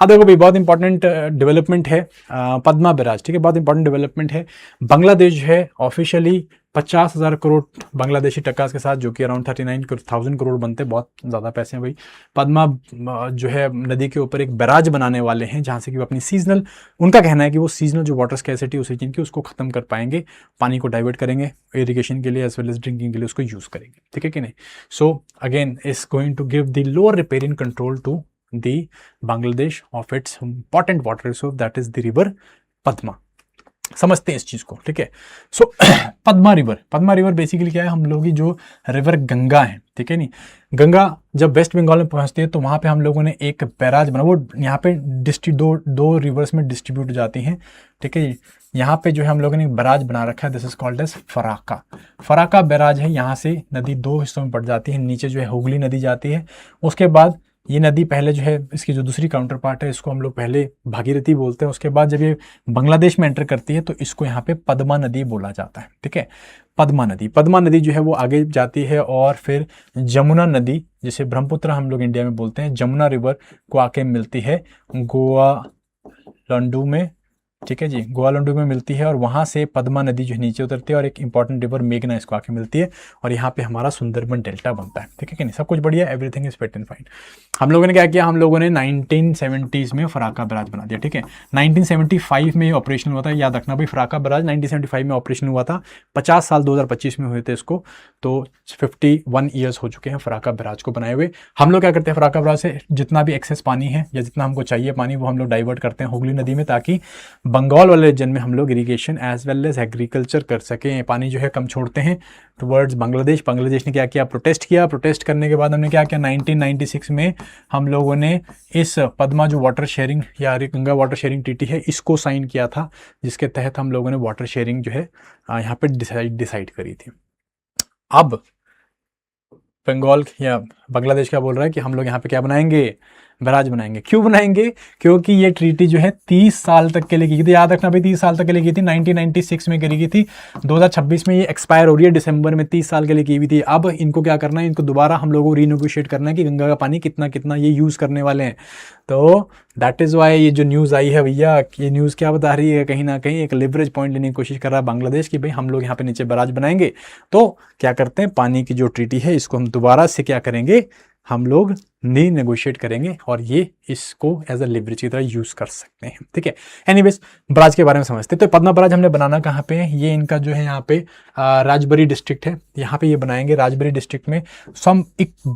अब देखो भाई बहुत इंपॉर्टेंट डेवलपमेंट है पद्मा बैराज, ठीक है, बहुत इंपॉर्टेंट डेवलपमेंट है। बांग्लादेश जो है ऑफिशियली 50,000 करोड़ बांग्लादेशी टका के साथ, जो कि अराउंड 39,000 करोड़ बनते हैं, बहुत ज़्यादा पैसे हैं भाई। पद्मा जो है नदी के ऊपर एक बैराज बनाने वाले हैं, जहाँ से कि वो अपनी सीजनल, उनका कहना है कि वो सीजनल जो वाटर स्कैसिटी उस रीजन की उसको खत्म कर पाएंगे, पानी को डाइवर्ट करेंगे इरिगेशन के लिए एज वेल एज ड्रिंकिंग के लिए उसको यूज़ करेंगे, ठीक है कि नहीं। So again is going to give the lower riparian control to the Bangladesh of its important water resource, that is the river Padma. समझते हैं इस चीज को, ठीक है। सो पद्मा रिवर बेसिकली क्या है, हम लोग की जो रिवर गंगा है, ठीक है नहीं, गंगा जब वेस्ट बंगाल में पहुंचती है तो वहां पे हम लोगों ने एक बैराज बना, वो यहाँ पे दो रिवर्स में डिस्ट्रीब्यूट हो जाती हैं, ठीक है। यहाँ पे जो है हम लोगों ने बैराज बना रखा है, this is called as Farakka barrage है। यहाँ से नदी दो हिस्सों में बढ़ जाती है, नीचे जो है हुगली नदी जाती है, उसके बाद ये नदी पहले जो है इसकी जो दूसरी काउंटर पार्ट है इसको हम लोग पहले भागीरथी बोलते हैं, उसके बाद जब ये बांग्लादेश में एंटर करती है तो इसको यहाँ पे पद्मा नदी बोला जाता है, ठीक है। पद्मा नदी जो है वो आगे जाती है और फिर जमुना नदी, जिसे ब्रह्मपुत्र हम लोग इंडिया में बोलते हैं, जमुना रिवर को आके मिलती है गोवालंडू में, ठीक है जी, गोवालंडू में मिलती है, और वहाँ से पद्मा नदी जो है नीचे उतरती है और एक इंपॉर्टेंट रिवर मेघना इसको आके मिलती है, और यहाँ पे हमारा सुंदरबन डेल्टा बनता है, ठीक है कि नहीं। सब कुछ बढ़िया, everything is fit and fine. हम लोगों ने क्या किया, हम लोगों ने 1970s में फराका बैराज बना दिया, ठीक है। 1975 में ऑपरेशन हुआ था, याद रखना भाई, फराका बैराज 1975 में ऑपरेशन हुआ था, 50 साल 2025 में हुए थे इसको, तो 51 ईयर्स हो चुके हैं फराका बैराज को बनाए हुए। हम लोग क्या करते हैं, फराका बैराज से जितना भी एक्सेस पानी है या जितना हमको चाहिए पानी वो हम लोग डाइवर्ट करते हैं हुगली नदी में, ताकि बंगाल वाले रीजन में हम लोग irrigation as well as agriculture कर सकें। पानी जो है कम छोड़ते हैं टुवर्ड्स बांग्लादेश। बांग्लादेश ने क्या किया, प्रोटेस्ट किया, प्रोटेस्ट करने के बाद हमने क्या किया, 1996 में हम लोगों ने इस पद्मा जो वाटर शेयरिंग या गंगा वाटर शेयरिंग ट्रीटी है इसको साइन किया था, जिसके तहत हम लोगों ने वाटर शेयरिंग जो है यहाँ पे डिसाइड करी थी। अब बंगाल या बांग्लादेश क्या बोल रहा है कि हम लोग यहाँ पे क्या बनाएंगे, बैराज बनाएंगे। क्यों बनाएंगे, क्योंकि ये ट्रीटी जो है 30 साल तक के लिए की थी, याद रखना भाई 30 साल तक के लिए की थी, 1996 में करी गई थी, 2026 में ये एक्सपायर हो रही है दिसंबर में, 30 साल के लिए की हुई थी। अब इनको क्या करना है, इनको दोबारा हम लोगों को रीनेगोशिएट करना है कि गंगा का पानी कितना कितना ये यूज़ करने वाले हैं। तो दैट इज़ वाई ये जो न्यूज़ आई है भैया, ये न्यूज़ क्या बता रही है, कहीं ना कहीं एक लिवरेज पॉइंट लेने की कोशिश कर रहा है बांग्लादेश की, भाई हम लोग यहाँ पे नीचे बैराज बनाएंगे तो क्या करते हैं, पानी की जो ट्रीटी है इसको हम दोबारा से क्या करेंगे, हम लोग नी नेगोशिएट करेंगे और ये इसको एज अ लिवरेज की तरह यूज कर सकते हैं, ठीक है। एनीवेज बराज के बारे में समझते हैं। तो पद्मा बराज हमने बनाना कहाँ पे है, ये इनका जो है यहाँ पे राजबरी डिस्ट्रिक्ट है, यहाँ पे ये बनाएंगे राजबरी डिस्ट्रिक्ट में। सम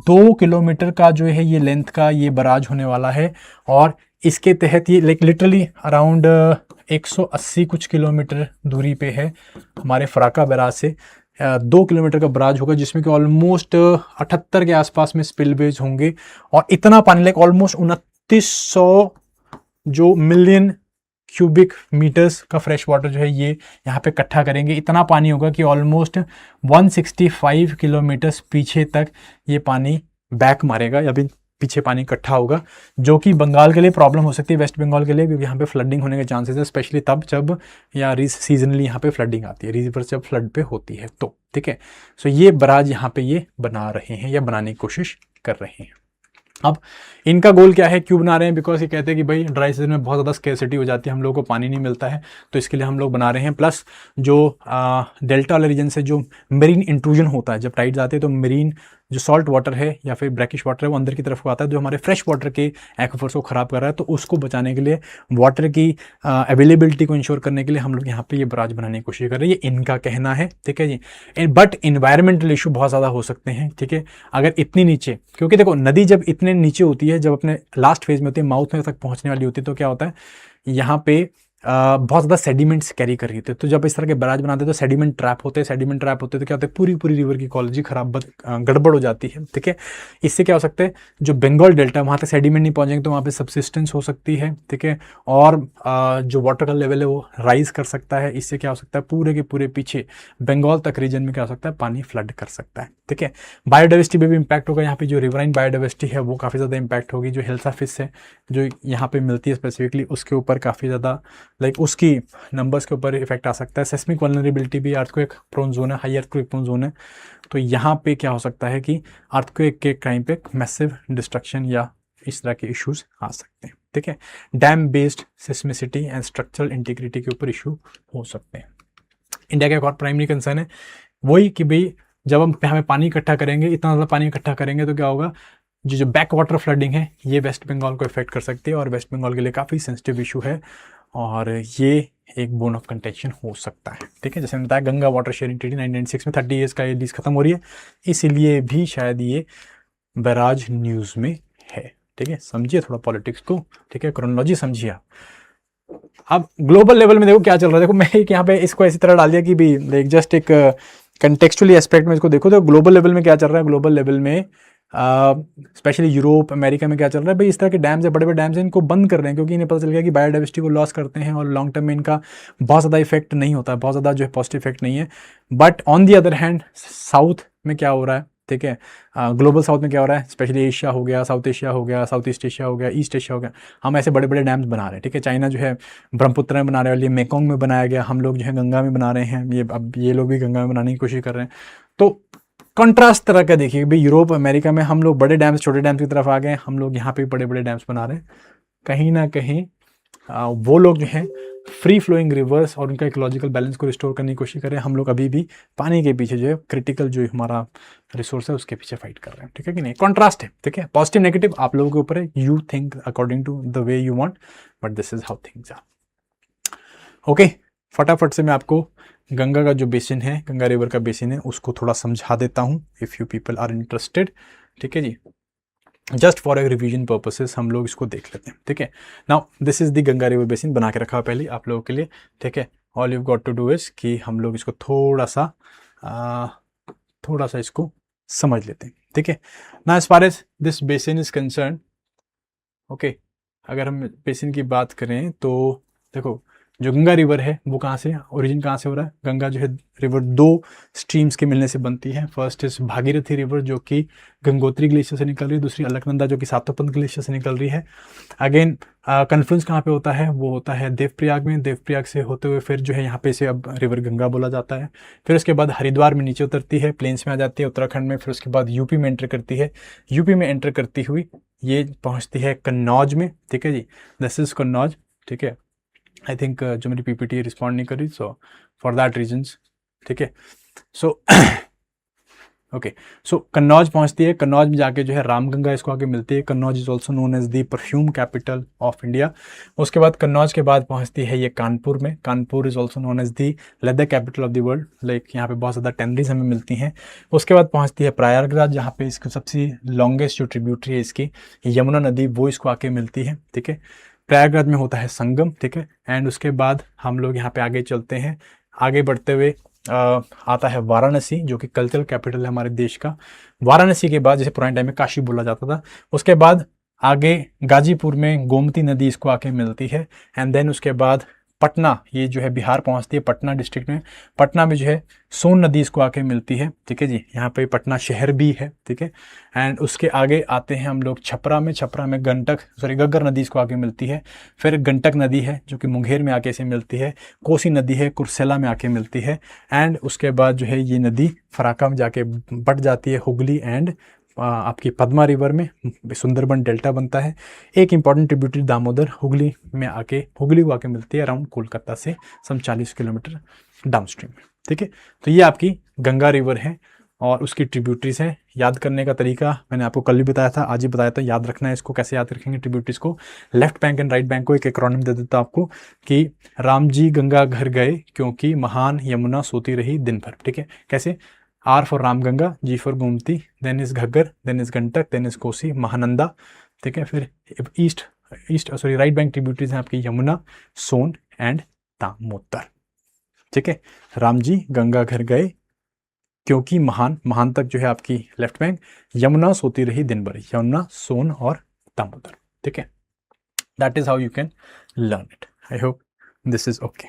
2 किलोमीटर का जो है ये लेंथ का ये बराज होने वाला है, और इसके तहत ये लिटरली अराउंड 180 कुछ किलोमीटर दूरी पे है हमारे फराका बैराज से। 2 किलोमीटर का बराज होगा, जिसमें कि ऑलमोस्ट 78 के आसपास में स्पिलवेज होंगे, और इतना पानी लाइक ऑलमोस्ट 2900 जो मिलियन क्यूबिक मीटर्स का फ्रेश वाटर जो है ये यहाँ पे इकट्ठा करेंगे। इतना पानी होगा कि ऑलमोस्ट 165 किलोमीटर्स पीछे तक ये पानी बैक मारेगा, या भी पीछे पानी इकट्ठा होगा, जो कि बंगाल के लिए प्रॉब्लम हो सकती है, वेस्ट बंगाल के लिए, क्योंकि यहाँ पे फ्लडिंग होने के चांसेस है, स्पेशली तब जब या सीजनली यहाँ पे फ्लडिंग आती है, रिवर जब फ्लड पे होती है तो, ठीक है। सो ये बराज यहाँ पे ये बना रहे हैं या बनाने की कोशिश कर रहे हैं। अब इनका गोल क्या है, क्यों बना रहे हैं, बिकॉज ये कहते हैं कि भाई ड्राई सीजन में बहुत ज़्यादा स्केर्सिटी हो जाती है, हम लोगों को पानी नहीं मिलता है, तो इसके लिए हम लोग बना रहे हैं। प्लस जो डेल्टा वाले रीजन से जो मेरीन इंट्रूजन होता है, जब टाइड्स आते हैं तो मेरीन जो सॉल्ट वाटर है या फिर ब्रैकिश वाटर है वो अंदर की तरफ को आता है, जो हमारे फ्रेश वाटर के एक्वाफर्स को ख़राब कर रहा है, तो उसको बचाने के लिए, वाटर की अवेलेबिलिटी को इंश्योर करने के लिए हम लोग यहाँ पे ये बराज बनाने की कोशिश कर रहे हैं, ये इनका कहना है, ठीक है जी। बट इन्वायरमेंटल इशू बहुत ज़्यादा हो सकते हैं, ठीक है, अगर इतनी नीचे, क्योंकि देखो नदी जब इतने नीचे होती है, जब अपने लास्ट फेज में होती है, माउथ में तक पहुँचने वाली होती है, तो क्या होता है यहाँ पे बहुत ज़्यादा सेडिमेंट्स कैरी कर रही थी। तो जब इस तरह के बैराज बनाते हैं तो सेडिमेंट ट्रैप होते हैं, तो क्या होता है, पूरी रिवर की इकोलॉजी खराब गड़बड़ हो जाती है, ठीक है। इससे क्या हो सकता है, जो बंगाल डेल्टा वहाँ तक सेडिमेंट नहीं पहुँचेंगे तो वहाँ पे सब्सिस्टेंस हो सकती है, ठीक है, और जो वाटर का लेवल है वो राइज कर सकता है। इससे क्या हो सकता है, पूरे के पूरे पीछे बंगाल तक रीजन में क्या हो सकता है, पानी फ्लड कर सकता है, ठीक है। बायोडाइवर्सिटी में भी इम्पैक्ट होगा, यहाँ पे जो रिवराइन बायोडाइवर्सिटी है वो काफ़ी ज़्यादा इम्पैक्ट होगी। जो हिल्सा फिश है जो यहाँ पे मिलती है स्पेसिफिकली, उसके ऊपर काफ़ी ज़्यादा लाइक उसकी नंबर्स के ऊपर इफेक्ट आ सकता है। सेस्मिक वल्नरेबिलिटी भी, अर्थक्वेक प्रोन जोन है, हाई अर्थक्वेक प्रोन जोन है, तो यहाँ पे क्या हो सकता है कि अर्थक्वेक के टाइम पे मैसिव डिस्ट्रक्शन या इस तरह के इश्यूज आ सकते हैं। ठीक है। Dam based सिस्मिसिटी and structural integrity के ऊपर इशू हो सकते हैं। इंडिया का एक और प्राइमरी कंसर्न है वही कि भाई जब हम यहाँ पे पानी इकट्ठा करेंगे, इतना ज़्यादा पानी इकट्ठा करेंगे तो क्या होगा, जो बैक वाटर फ्लडिंग है ये वेस्ट बंगाल को इफेक्ट कर सकती है और वेस्ट बंगाल के लिए काफ़ी सेंसिटिव इशू है और ये एक बोन ऑफ कंटेंशन हो सकता है। ठीक है, जैसे मैंने बताया गंगा वाटर शेयरिंग ट्रीटी 1996 में 30 ईयर्स का ये लीज खत्म हो रही है, इसीलिए भी शायद ये बैराज न्यूज़ में है। ठीक है, समझिए थोड़ा पॉलिटिक्स को, ठीक है, क्रोनोलॉजी समझिए आप। अब ग्लोबल लेवल में देखो क्या चल रहा है। देखो मैं एक यहाँ पे इसको इसी तरह डाल दिया कि भी लाइक जस्ट एक कंटेक्चुअली एस्पेक्ट में इसको देखो तो ग्लोबल लेवल में क्या चल रहा है। ग्लोबल लेवल में स्पेशली यूरोप अमेरिका में क्या चल रहा है भाई, इस तरह के डैम्स है, बड़े बड़े डैम्स हैं, इनको बंद कर रहे हैं क्योंकि इन्हें पता चल गया कि बायोडाइवर्सिटी को लॉस करते हैं और लॉन्ग टर्म में इनका बहुत ज़्यादा इफेक्ट नहीं होता है, बहुत ज़्यादा जो है पॉजिटिव इफेक्ट नहीं है। But on the other hand south में क्या हो रहा है, ठीक है, ग्लोबल साउथ में क्या हो रहा है, स्पेशली एशिया हो गया, साउथ एशिया हो गया, साउथ ईस्ट एशिया हो गया, ईस्ट एशिया हो गया, हम ऐसे बड़े बड़े डैम्स बना रहे हैं। ठीक है, चाइना जो है ब्रह्मपुत्र में बना रहे हैं, ये मेकोंग में बनाया गया, हम लोग जो है गंगा में बना रहे हैं, ये अब ये लोग भी गंगा में बनाने की कोशिश कर रहे हैं। तो कंट्रास्ट तरह का देखिए भाई, यूरोप अमेरिका में हम लोग बड़े डैम्स छोटे डैम्स की तरफ आ गए, हम लोग यहाँ पे बड़े बड़े डैम्स बना रहे हैं। कहीं ना कहीं वो लोग जो हैं फ्री फ्लोइंग रिवर्स और उनका इकोलॉजिकल बैलेंस को रिस्टोर करने की कोशिश कर रहे हैं, हम लोग अभी भी पानी के पीछे जो है क्रिटिकल जो हमारा रिसोर्स है उसके पीछे फाइट कर रहे हैं। ठीक है कि नहीं, कॉन्ट्रास्ट है। ठीक है, पॉजिटिव नेगेटिव आप लोगों के ऊपर है, you think according to the way you want, but this is how things are. Okay, फटाफट से मैं आपको गंगा का जो बेसिन है, गंगा रिवर का बेसिन है, उसको थोड़ा समझा देता हूँ if you people are interested. ठीक है जी, just for a revision purposes हम लोग इसको देख लेते हैं। ठीक है, now this is the Ganga river basin, बना के रखा हुआ पहले आप लोगों के लिए। ठीक है, all you got to do is कि हम लोग इसको थोड़ा सा इसको समझ लेते हैं। ठीक है, ना as far as this basin is concern, okay, अगर हम बेसिन की बात करें तो देखो जो गंगा रिवर है वो कहाँ से, ओरिजिन कहाँ से हो रहा है। गंगा जो है रिवर दो स्ट्रीम्स के मिलने से बनती है। फर्स्ट इज भागीरथी रिवर जो कि गंगोत्री ग्लेशियर से निकल रही है, दूसरी अलकनंदा जो कि सातोपंथ ग्लेशियर से निकल रही है। अगेन कन्फ्लुएंस कहाँ पे होता है, वो होता है देवप्रयाग में, देवप्रयाग से होते हुए फिर जो है यहाँ पे इसे अब रिवर गंगा बोला जाता है। फिर उसके बाद हरिद्वार में नीचे उतरती है, प्लेन्स में आ जाती है उत्तराखंड में, फिर उसके बाद यूपी में एंटर करती है। यूपी में एंटर करती हुई ये पहुँचती है कन्नौज में। ठीक है जी, दिस इज कन्नौज। ठीक है, आई थिंक जो मेरी पीपीटी रिस्पॉन्ड नहीं करी, सो फॉर दैट रीजंस। ठीक है, सो ओके, सो कन्नौज पहुंचती है। कन्नौज में जाके जो है रामगंगा इसको आगे मिलती है। Kannauj is also known as the perfume capital of India. उसके बाद कन्नौज के बाद पहुंचती है ये कानपुर में। Kanpur is also known as the leather capital of the world, like यहाँ पे बहुत ज़्यादा टैनरीज हमें मिलती हैं। उसके बाद पहुँचती है प्रयागराज, जहाँ पे इसको सबसे लॉन्गेस्ट जो ट्रिब्यूटरी है इसकी यमुना नदी, वो इसको आके मिलती है। ठीक है, प्रयागराज में होता है संगम। ठीक है, एंड उसके बाद हम लोग यहाँ पे आगे चलते हैं। आगे बढ़ते हुए आता है वाराणसी, जो कि कल्चरल कैपिटल है हमारे देश का। वाराणसी के बाद, जैसे पुराने टाइम में काशी बोला जाता था, उसके बाद आगे गाजीपुर में गोमती नदी इसको आके मिलती है। एंड देन उसके बाद पटना, ये जो है बिहार पहुंचती है, पटना डिस्ट्रिक्ट में। पटना में जो है सोन नदी इसको आके मिलती है। ठीक है जी, यहाँ पे पटना शहर भी है। ठीक है, एंड उसके आगे आते हैं हम लोग छपरा में। छपरा में गग्गर नदी इसको आके मिलती है। फिर गंडक नदी है जो कि मुंगेर में आके से मिलती है। कोसी नदी है, कुर्सेला में आके मिलती है। एंड उसके बाद जो है ये नदी फराक्का में जाके बट जाती है हुगली एंड आपकी पद्मा रिवर में, सुंदरबन डेल्टा बनता है। एक इंपॉर्टेंट ट्रिब्यूटरी दामोदर हुगली को आके मिलती है अराउंड कोलकाता से सम 40 किलोमीटर डाउनस्ट्रीम में। ठीक है, तो ये आपकी गंगा रिवर है और उसकी ट्रिब्यूटरीज है। याद करने का तरीका मैंने आपको कल भी बताया था, आज ही बताया था, याद रखना है इसको। कैसे याद रखेंगे ट्रिब्यूटरीज को, left bank and right bank को एक एक्रोनिम दे देता आपको कि राम जी गंगा घर गए क्योंकि महान यमुना सोती रही दिन भर। ठीक है, कैसे, R for Ramganga, G for Gomti, then is Ghaggar, then is Gandak, then is Kosi, Mahananda. ठीक है, फिर राइट बैंक ट्रिब्यूटरीज हैं आपकी यमुना, सोन एंड दामोदर। ठीक है, राम जी गंगा घर गए क्योंकि महान तक जो है आपकी लेफ्ट बैंक, यमुना सोती रही दिन भर, यमुना, सोन और दामोदर। ठीक है, that is how you can learn it. I hope this is okay.